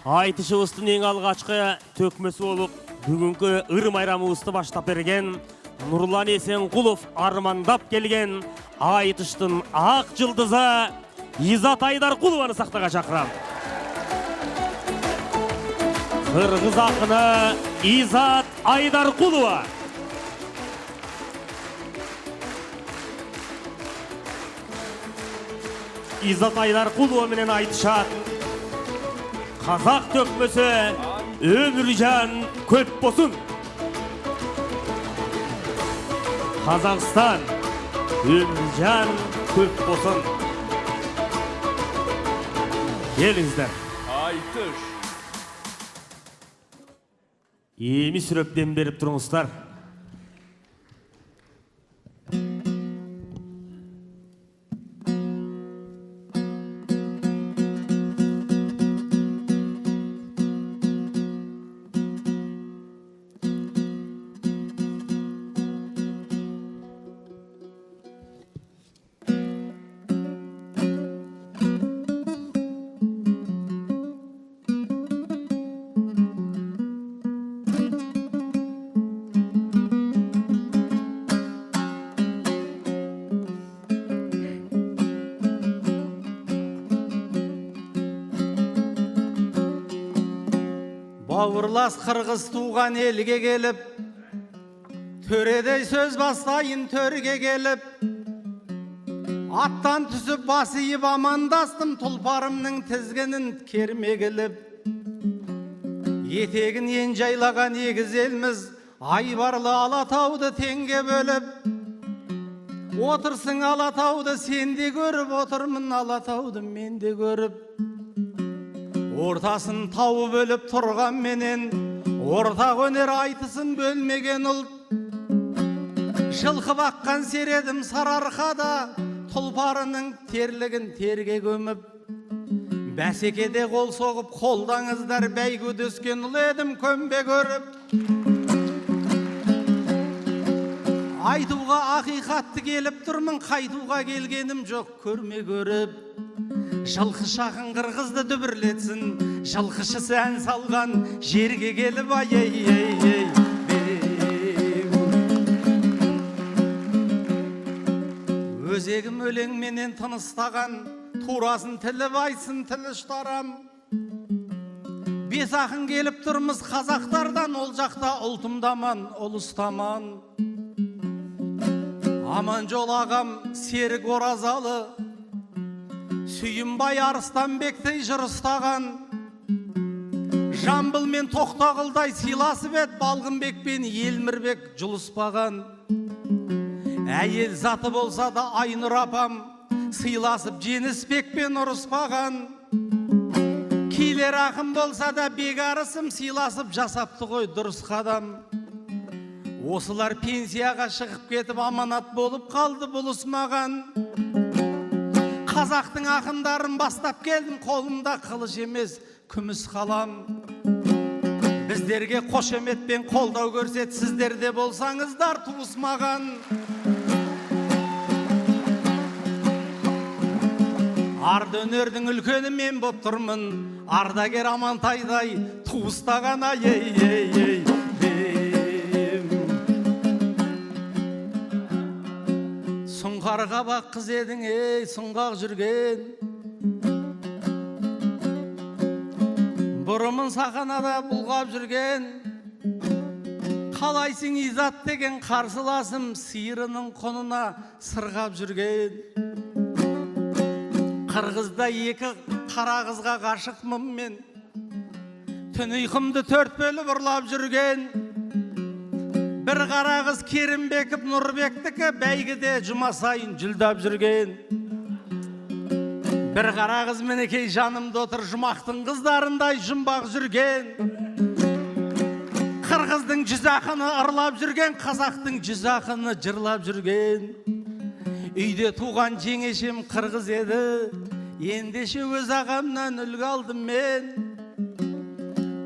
Айтышыбыздын эң алгачкы төкмөсү болуп, бүгүнкү ыр майрамыбызды баштап берген Нурлан Эсенкулов армандап келген айтыштын ак жылдызы Изат Айдаркулованы сахнага чакырам. Кыргыз акыны Изат Айдаркулова. Изат Айдаркулова менен айтышат. Қазақ төкмөсү өмүржан көп болсын. Қазақстан өмүржан көп болсын. Келіңіздер. Айтыш. Эми сүрөптен берип туруңуздар. Бауырлас қырғыз туған елге келіп, төредей сөз бастайын төрге келіп, аттан түсіп басыйып амандастым, тұлпарымның тізгінін кермегіліп. Етегін ен жайлаған егіз елміз, айбарлы Алатауды теңге бөліп. Отырсың Алатауды сен де көріп, отырмын Алатауды мен де көріп. Ортасын тау бөліп тұрған менен, ортақ өнер айтысын бөлмеген ұлт. Жылқы баққан середім Сарыарқада, тұлпарының терлігін терге көміп. Бәсекеде қол соғып қолдаңыздар, бәйгөде өскен ұл едім көмбе көріп. Айтуға ақиқатты келіп тұрмын, қайтуға келгенім жоқ көрме көріп. Жылқы шақын қырғызды дүбірлетсін, жылқышы сән салған жерге келіп ай-ай-ай-ай. Өзегім өлеңменен тыныстаған, турасын тіліп айтсын тілі ұштарам. Бес ақын келіп тұрмыз қазақтардан, ол жақта ұлтымдаман, ұлыстаман. Аман жол ағам Серік Оразалы, Сүйімбай Арыстанбектей жыр ұстаған. Жамбыл мен Тоқтағылдай сыйласып ет, Балғынбек пен Елмірбек жұлыспаған. Әйел заты болса да Айнұр апам, сыйласып Женіспек пен ұрыспаған. Кейлер ақын болса да Бегарысым, сыйласып жасапты ғой дұрыс қадам. Осылар пенсияға шығып кетіп аманат болып қалды бұлысмаған. Қазақтың ақындарын бастап келдім, қолымда қылыш емес күміс қалам. Біздерге қошеметпен қолдау көрсет, сіздерде болсаңыздар туысмаған. Арды өнердің үлкені мен боп тұрмын, ардагер Амантайдай туыстаған ай-ай-ай-ай. Сұңқарға бақ қыз едің, ей, сұңғақ жүрген. Бұрымын сақанада бұлғап жүрген. Қалайсың Изат деген қарсыласым, сиырының қонына сырғап жүрген. Қырғызда екі қара қызға ғашықмын мен. Түн ұйқымды төрт бөліп ұрлап жүрген. Бір қара қыз Керімбеков Нұрбектікі, бәйгіде жұма сайын жүлдап жүрген. Бір қара қыз мінекей жанымда отыр, жұмақтың қыздарындай жұмбақ жүрген. Қырғыздың жүз ақыны ұрлап жүрген, қазақтың жүз ақыны жырлап жүрген. Үйде туған жеңешем қырғыз еді, ендеше өз ағамнан үлгі алдым мен.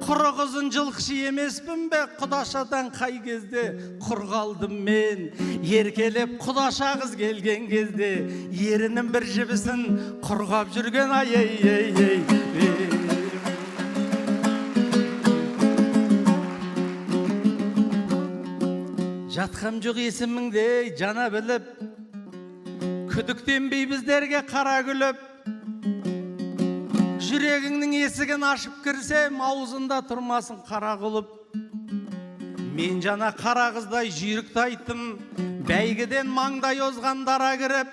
Құры қызын жылқышы емеспін бе, құдашадан қай кезде құр қалдым мен. Еркелеп құдаша қыз келген кезде, ерінің бір жібісін құрғап жүрген ай-ай-ай-ай. жатқам жоқ есіміңде жана біліп, күдіктенбей біздерге қара күліп, жүрегіңнің есігін ашып кірсем, аузында тұрмасын қара құлып. Мен жана қара қыздай жүйрікті айттым, бәйгеден маңдай озған дара кіріп,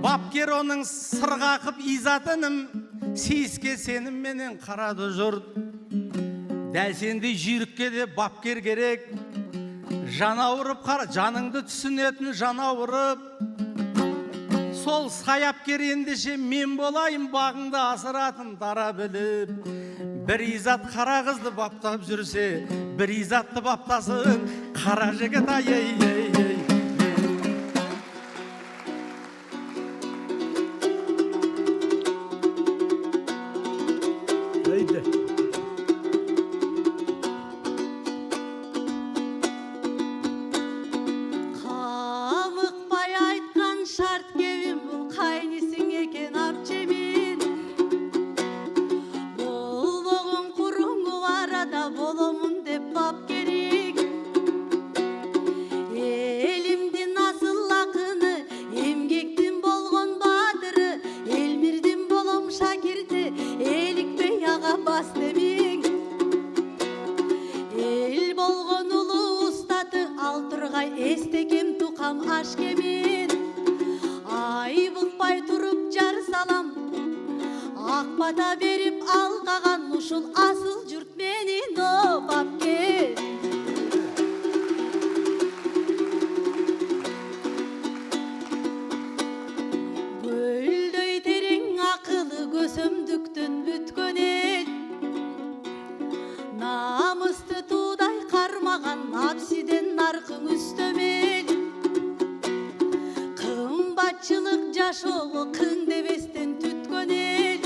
бапкер оның сырғақып изатыным, сейіске сенім менен қарады жұрт. Дәл сендей жүйрікке де бапкер керек, жана ұрып қара, жаныңды түсінетін жана ұрып. Сол саяпкер ендеше мен болайын, бағыңды асыратын дара біліп. Bir izat қара қызды баптап жүрсе, bir izatты баптасын қара жігіт ай ей ей ей. Қамықпай айтқан шарт кебін, бұл қайнесің екен апчемін. Болбоғын құрыңғы арада боломын деп бап керек. Елімдің асыл ақыны, емгектің болған батыры, Елмірдің болом шакирті, елікпей аға бас демек. Ел болған ұлы ұстаты, ал тұрғай естекем тұқам аш кемен. Ай бұқпай тұрып жар салам, ақбата беріп алғаған ұшыл асыл жұрт менен о бапке. Гүлдөй терең ақылы көсөмдүктөн бүткөн ел, намысты тудай қармаған напсиден нарқың үстемел. Қымбатшылық жашоого қың дебестен түткөн ел,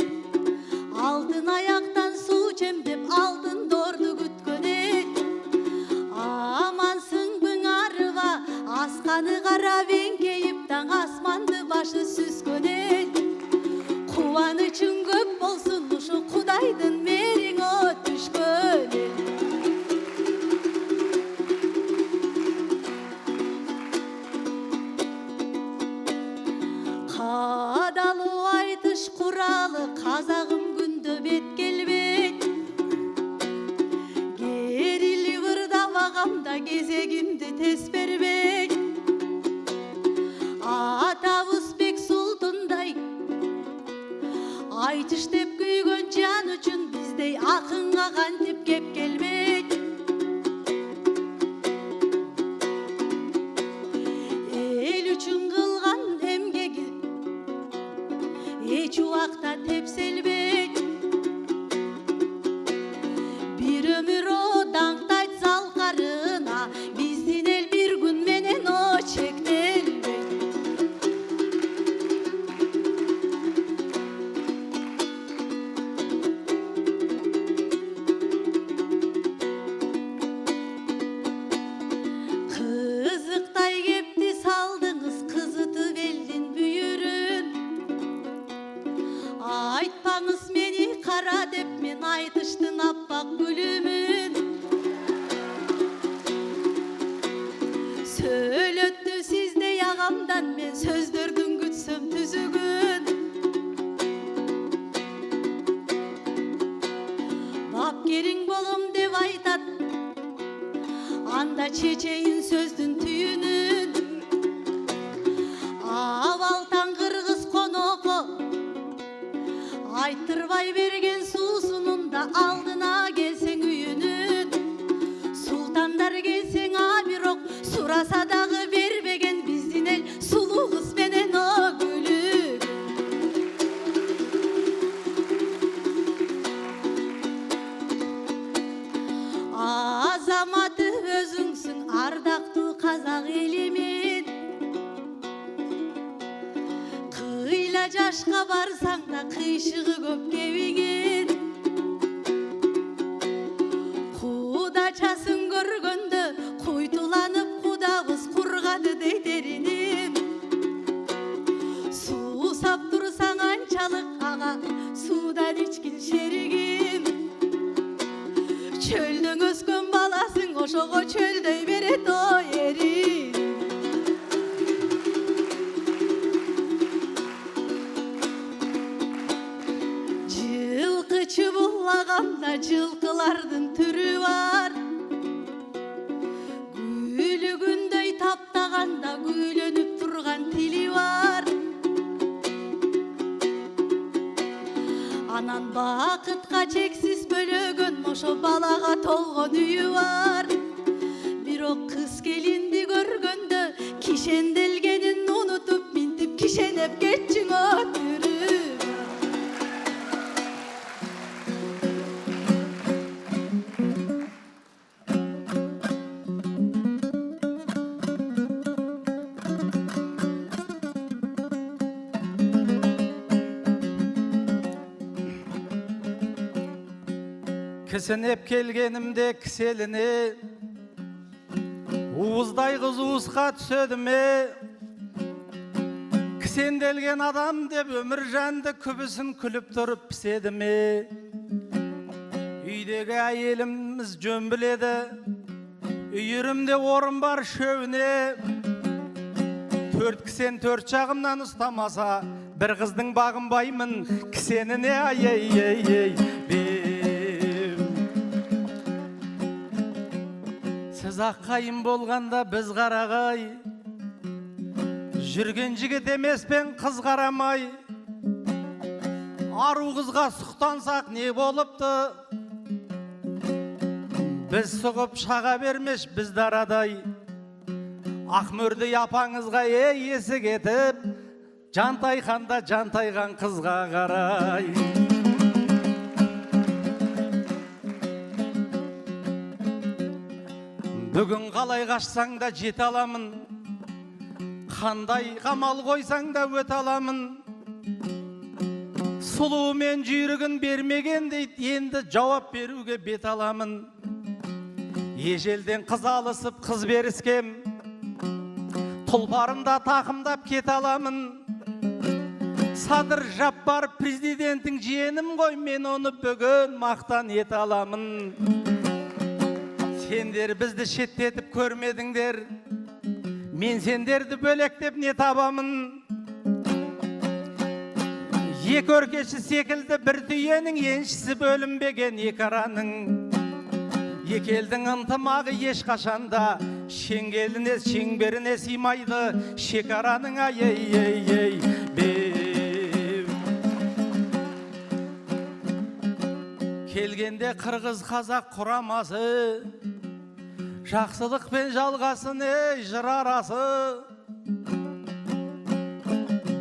алтын аяқтан су чемдеп алтын дорды күткөн ел. Амансың бүң арыба, асқаны қарап еңкейіп таң асманды башы сүзгөн ел. Қуанычың көп болсын, ұшы құдайдың мерең о түшкөн ел. Қадалу айтыш құралы, қазағым күнді бет келбет. Керілі ұрдавағамда кезегімді тес бербек. Атабыз бек сұлтындай, айтыш деп күйгөн жан үшін біздей ақынға қантып кеп келмек. Ел үшін қылған емгегі eç uaqta tepselbek. Bir ömür o dаңқтайт салқарына, биздин ел bir gün менен о чектелбек. Қызықтай кепті салдыңыз, қызытып елдің бүйірін. Айтпаңыз мені қара деп, мен айтыштың аппақ гүлімін. Сөйлөттү сіздей ағамдан, мен сөздердің күтсөм түзігін. Бапкерің болым деп айтат, анда чечейін сөздің түйінін. Авалтан қырғыз қоноқо, айттырбай берген суусунунда алдына келсең үйүнүн. Султандар келсең абирок, сураса дагы бербеген биздин эл сулуу кыз менен о гүлүм. Азаматы өзүңсүң, ардактуу казак элимин. Кыйла жашка барсаң да кыйшыгы көп кебигин. Кудачасын көргөндө куйтуланып кудабыз кургады дейтериним. Суу сап турсаң анчалык ага, суудан ичкин шеригим. Çölden өскөн баласың, ошого чөлдөй бер берет ой эрин. Жылкы чыбыллаганда жылкылардын түрү бар. Күлүгүндөй таптаганда күйлөнүп турган тили бар. Анан бакытка чексиз бөлөгөн ошо балага толгон үйү бар. Бирок кыз келинди көргөндө кишенделгенин унутуп минтип кишенеп кетчиң өтүрүп. Кісінеп келгенімде кіселіне, уыздай қыз уысқа түседі ме? Кісенделген адам деп өмір жанды күбісін күліп тұрып піседі ме? Үйдегі әйеліміз жөн біледі, үйірімде орын бар шөуіне. Төрт кісен төрт жағымнан ұстамаса, бір қыздың бағынбаймын кісеніне. Ай-ай-ай-ай. Сіз аққайым болғанда біз қарағай, жүрген жігіт емеспен қыз қарамай. Ару қызға сұқтансақ не болыпты? Біз сұғып шаға бермеш бізді арадай. Ақмөрдей апаңызға есі кетіп, жантайқанда жантайған қызға қарай. Бүгін қалай қашсаң да жете аламын, қандай қамал қойсаң да өте аламын. Сұлу мен жүйрігін бермеген дейді, енді жауап беруге бет аламын. Ежелден қыз алысып қыз беріскем, тұлпарымда тақымдап кет аламын. Садыр Жаппар президенттің жиенім ғой, мен оны бүгін мақтан ете аламын. Сендер бізді шеттетіп көрмедіңдер, мен сендерді бөлектеп не табамын? Екі өркеші секілді бір түйенің еншісі бөлінбеген екі араның. Екі елдің ынтымағы ешқашанда шеңгеліне шеңберіне сыймайды шекараның. Ай-ай-ай-ай беу. Келгенде қырғыз қазақ құрамасы, жақсылық пен жалғасын жыр арасы.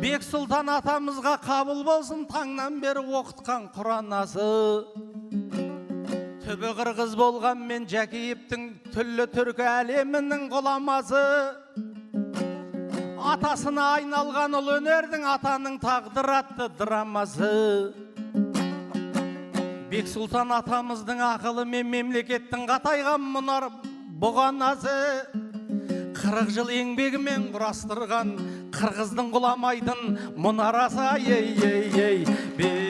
Бек Сұлтан атамызға қабыл болсын таңнан бері оқытқан құранасы. Түбі қырғыз болған мен Жәкеевтің түрлі түркі әлемінің ғұламасы. Атасына айналған ұл өнердің атаның тағдыр атты драмасы. Бек Сұлтан атамыздың ақылы мен мемлекеттің қатайған мұнар бұғанасы. 40 жыл еңбегімен құрастырған қырғыздың құламайдың мұнарасы. Ай-ай-ай-ай бем.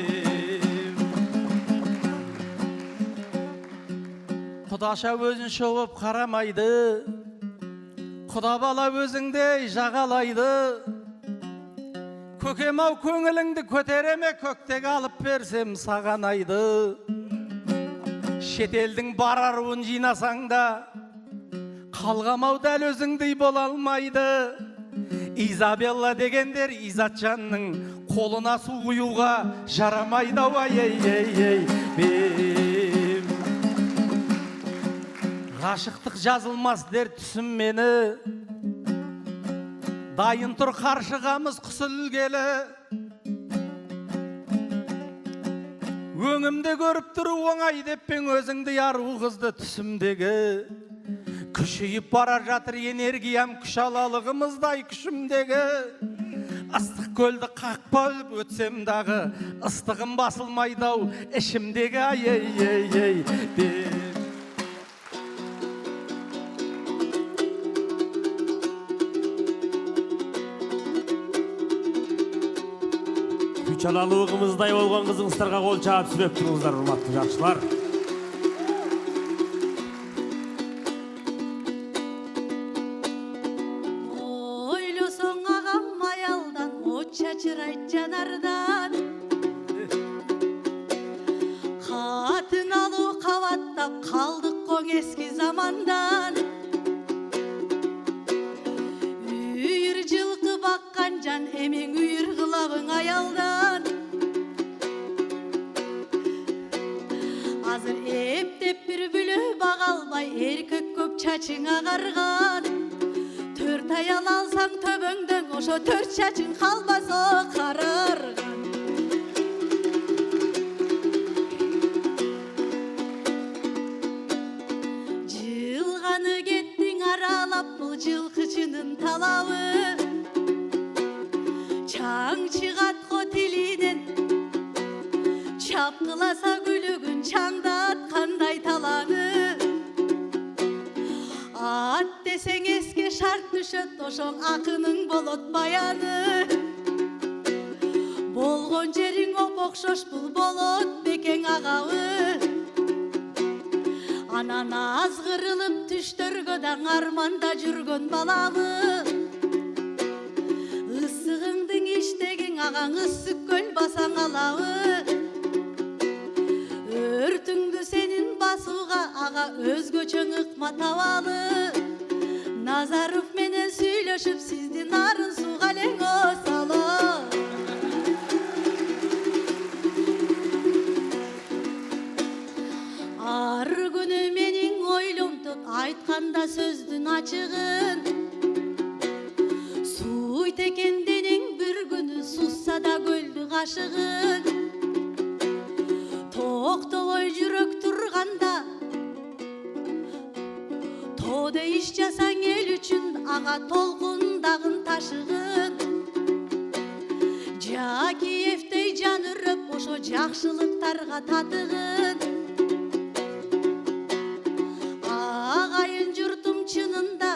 Құдаша өзін шоғып қарамайды, құда бала өзіңдей жағалайды. Көкем-ау көңіліңді көтереме, көктегі алып берсем саған айды. Шетелдің бар аруын жинасаң да, қалғамау дәл өзіңдей бола алмайды. Изабелла дегендер Изатжанның қолына су құюға жарамайды. Ай-ай-ай-ай бем. Ғашықтық жазылмас дер түсім мені, дайын тұр қаршығамыз құс ілгелі. Өңімде көріп тұру оңай деп пен өзіңді ару қызды түсімдегі. Күшейіп бара жатыр энергиям, күш алалығымыздай күшімдегі. Ыстық көлді қақ бөліп өтсем дағы, ыстығым басылмайдау ішімдегі. Ай-ай-ай-ай бем. Çalalığımızday olған қызыңыздарға қол чаап сүреп тұрыңыздар, ұрматты жақшылар. Қатын алу қабаттап қалдық қоң ескі замандан. Үйір жылқы баққан жан емен үйір қылабың аялдан. Азыр ептеп бір бүлі бағалбай еркек көп чачың ағарған. Төрт аял алсаң төбөңдөң ошо төрт чачың қалбасо қарырған. Жылғаны кеттің аралап бұл жылқычының талабы. Чаң чығатқо тилинен чапқыласа күлігін чаңдат қандай таланы. Ат десең еске шарт түшөт ошоң ақының болот баяны. Болгон жериң опокшош бул болот бекең агабы. Анан азгырылып түштөргө даң арманда жүргөн балабы. Ысыгыңдың иштегиң агаң ысык көл басаң алабы. Өртүңдү сенин басууга ага өзгөчө ыкма табалы. Назаров менен сүйлөшүп сиздин арын сууга элең осалы. Ар күнү менин ойломтуп айтканда сөздүн ачыгын. Суйт экен денең бир күнү сусса да көлдү кашыгын. Токтобой жүрөк турганда тоодо иш жасаң эл үчүн ага толкундагын ташыгын. Жакиевдей жан үрөп ошо жакшылыктарга татыгын. Агайын журтум чынында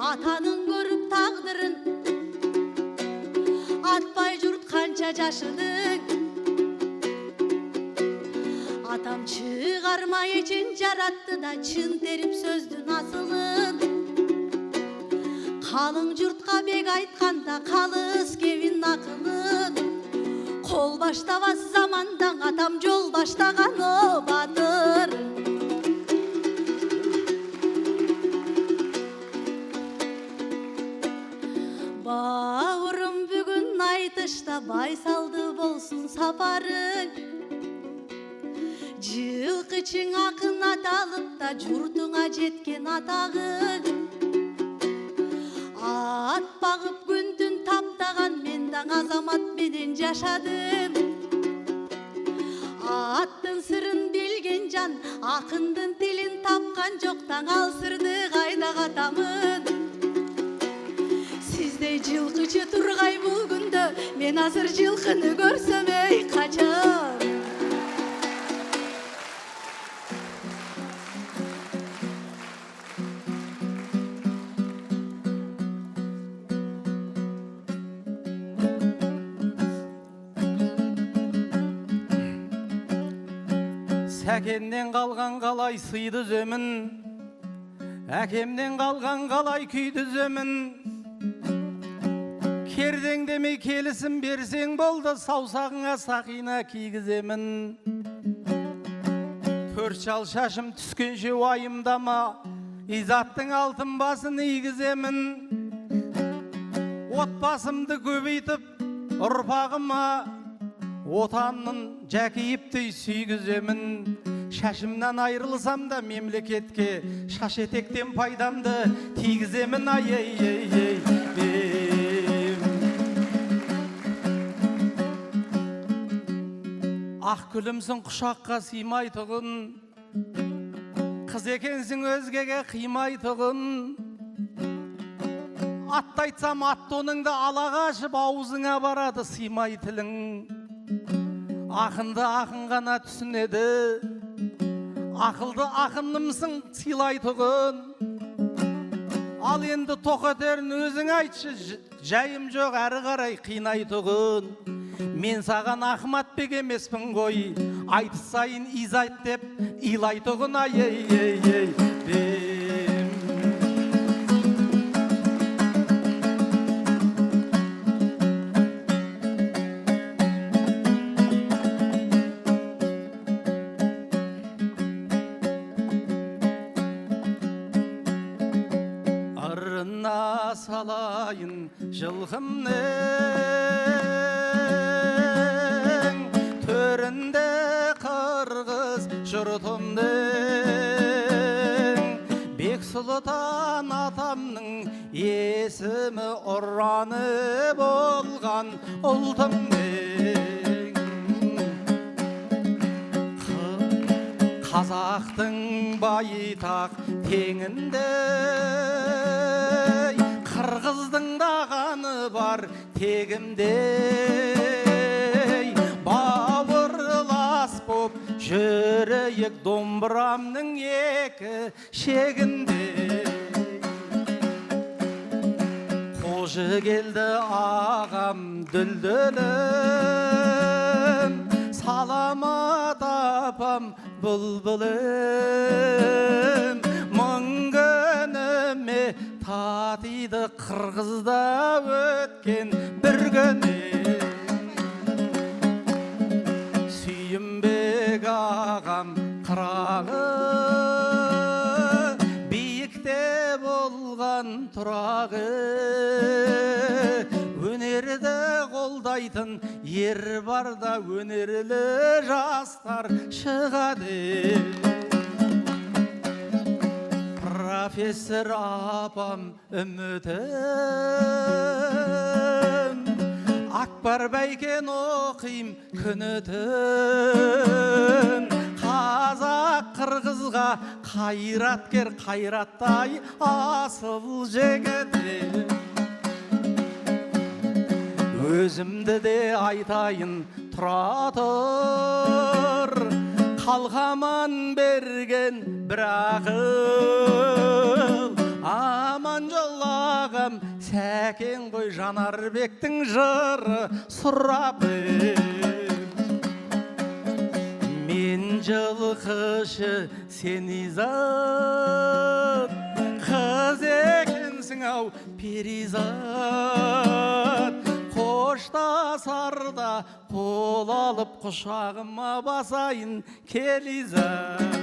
атанын көрүп тагдырын. Атпай журт канча жашыдың. Атам чыгарма эчин жаратты да чын терип сөздүн асылын. Калың журтка бек айтканда калыс кебин акылын. Кол баштабас замандан атам жол баштаган о батыр. Бауырым бүгүн айтышта байсалды болсун сапарың. Жылкычың акын аталып да журтуңа жеткен атагың. Ат багып күн-түн таптаган мен даң азамат менен жашадым. Аттын сырын билген жан акындын тилин тапкан жок таң ал сырды кайда катамын. Сиздей жылкычы тургай бул күндө мен азыр жылкыны көрсөм эй качам. Сәкемнен қалған қалай сыйды зөмін, әкемнен қалған қалай күйді зөмін. Кердең демей келісім берсең болды, саусағыңа сақина кигіземін. Төрт жал шашым түскенше уайымдама, изаттың алтын басын игіземін. Отбасымды көбейтіп, ұрпағыма отанның жәкейіптей сүйгіземін. Шашымнан айрылсам да мемлекетке шаш етектен пайдамды тигіземін. Ақ күлімсің құшаққа сыймай тұғын, қыз екенсің өзгеге қимай тұғын. Аттайтсам аттоныңды алаға ашып аузыңа барады сыймай тілің. Ақынды ақын ғана түсінеді, ақылды ақынымсың сыйлай тұғын. Ал енді тоқетерін өзің айтшы, жайым жоқ әрі қарай қинай тұғын. Мен саған Ахмат бек емеспін ғой, айтысайын изайт деп илай тұғын. салайын жылқымның төрінде қырғыз жұртымның бек сұлтан атамның есімі ұраны болған ұлтымның қазақтың байтақ теңіндей қырғыздың да қаны бар тегімдей бауырлас боп жүрейік домбырамның екі шегінде қожы келді ағам дүлдүлім саламат апам бұлбұлым мың күніме татиды қырғызда өткен бір күні сүйімбек ағам қырағы биікте болған тұрағы өнерді қолдайтын ер барда өнерлі жастар шығады профессор апам үмітім Акбар бәйкен оқим күні түн қазақ қырғызға қайраткер қайраттай асыл жігіт өзімді де айтайын тұра тұр қалқаман берген бір ақыл аманжол ағам сәкен ғой Жанарбектің жыры сұрапы мен жылқышы сен изат қыз екенсің ау перизат қоштасарда қол алып құшағыма басайын келизат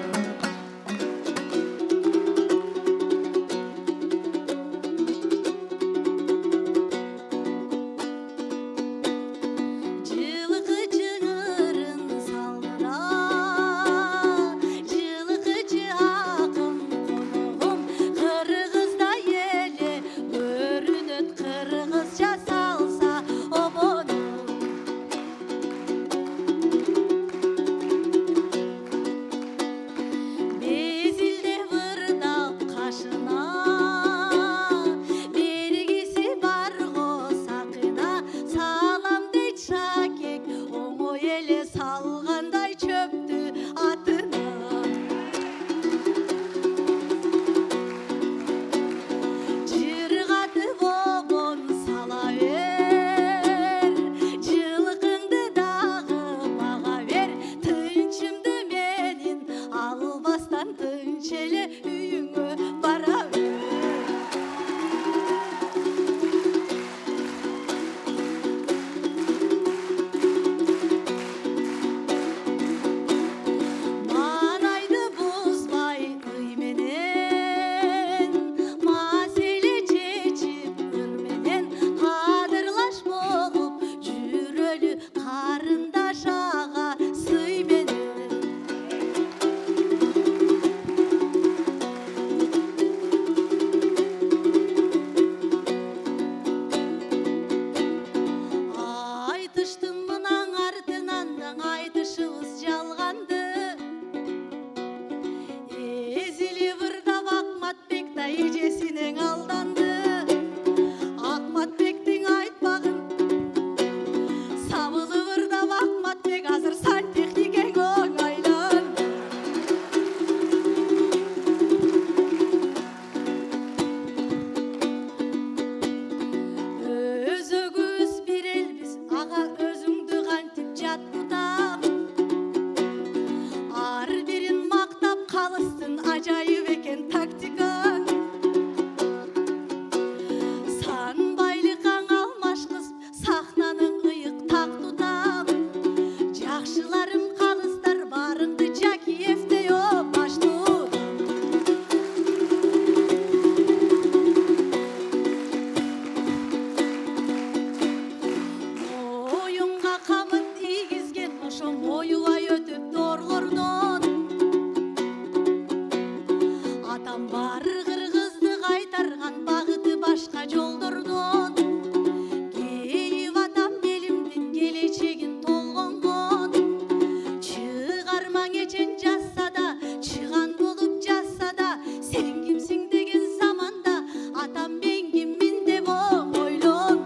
Атаң эчен жазса да, чыган болуп жазса да, сен кимсиң деген заманда, атам мен киммин деп ойлон.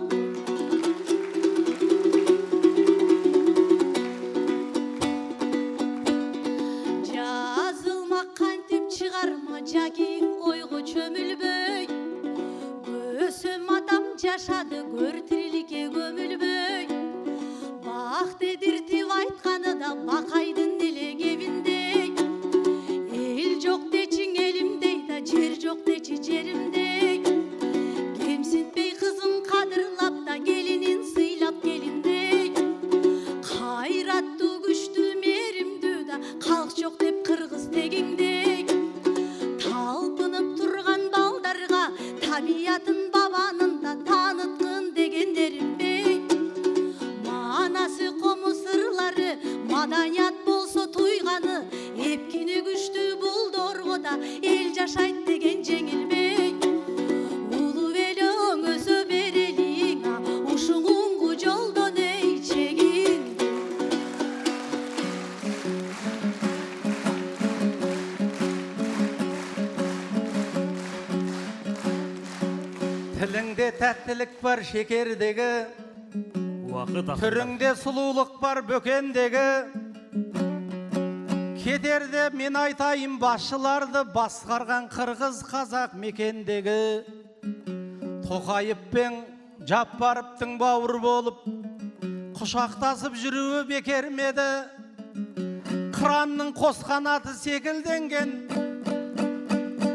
Жазылмак кантип чыгарма жаки ойго чөмүлбөй. Көсөм атам жашады көр тириликке көмүлбөй. Бак дедиртип айтканы да бакайдын эле кебиндей. Эл жок дечиң элимдей да жер жок дечи жеримдей. Кемсинтпей кызын кадырлап да келинин сыйлап келиндей. Кайраттуу күчтүү мээримдүү да калк жок деп кыргыз тегиңдей. Талпынып турган балдарга табиятын бабанын да тааныткын дегендеримбей. Манасы комуз ырлары маданият болсо туйганы, эпкини күчтүү булдорго да эл жашайт деген жеңилбей. Улуу эл өңөсө берелиң, ушуңуңгу жолдон эй чегин. Тилиңде тәттілік бар шекердегі, Уақыт ақындар. түріңде сұлулық бар бөкендегі. Кетерде мен айтайын басшыларды басқарған қырғыз қазақ мекендегі. Тоқайып пен Жаппаровтың бауыр болып, құшақтасып жүруі бекер меді. Қыранның қос қанаты секілденген,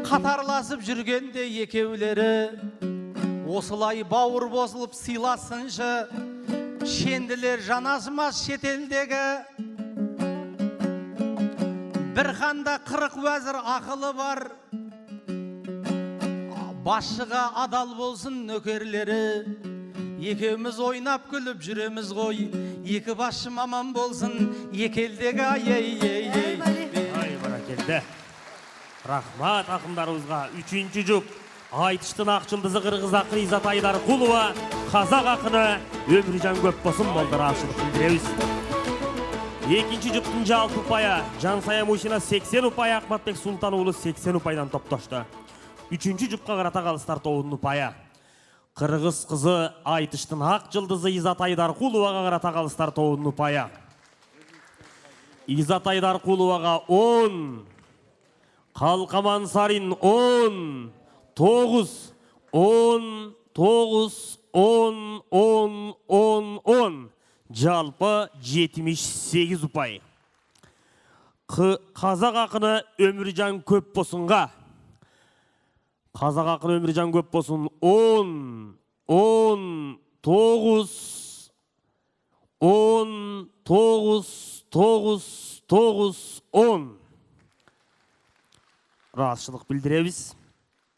қатарласып жүргенде екеулері. Осылай бауыр босылып сыйласыншы, шенділер жанасымас шетелдегі. Бір қанда 40 уәзір ақылы бар, басшыға адал болсын нөкерлері. Екеуміз ойнап күліп жүреміз ғой, екі басшы маман болсын екелдегі. Ай, баракелді. Рахмат ақындарымызға. Үшінші жұп Айтыштың ақ жылдызы қырғыз ақын Изат Айдарқұлова, қазақ ақыны Өміржан Көпбосын болды рақшылық білдіреміз. Екінші жұптың жалпы ұпайы Жансая Мусина 80 ұпай, Ахматбек Султанұлы 80 ұпайдан топташты. Үшінші жұпқа қарата қалыстар 9 ұпайы. Қырғыз қызы Айтыштың ақ жылдызы Изат Айдарқұловаға қарата қалыстар 9 ұпайы. Изат Айдарқұловаға 10, Қалқаман Сарин 10, 9, 10, 9, 10, 10, 10, 10. Жалпы 78 ұпай. Қазақ ақыны Өміржан Көпбосынға. Қазақ ақыны Өміржан Көпбосын 10, 10, 9, 10, 9, 9, 9, 10. Расшылық білдіреміз.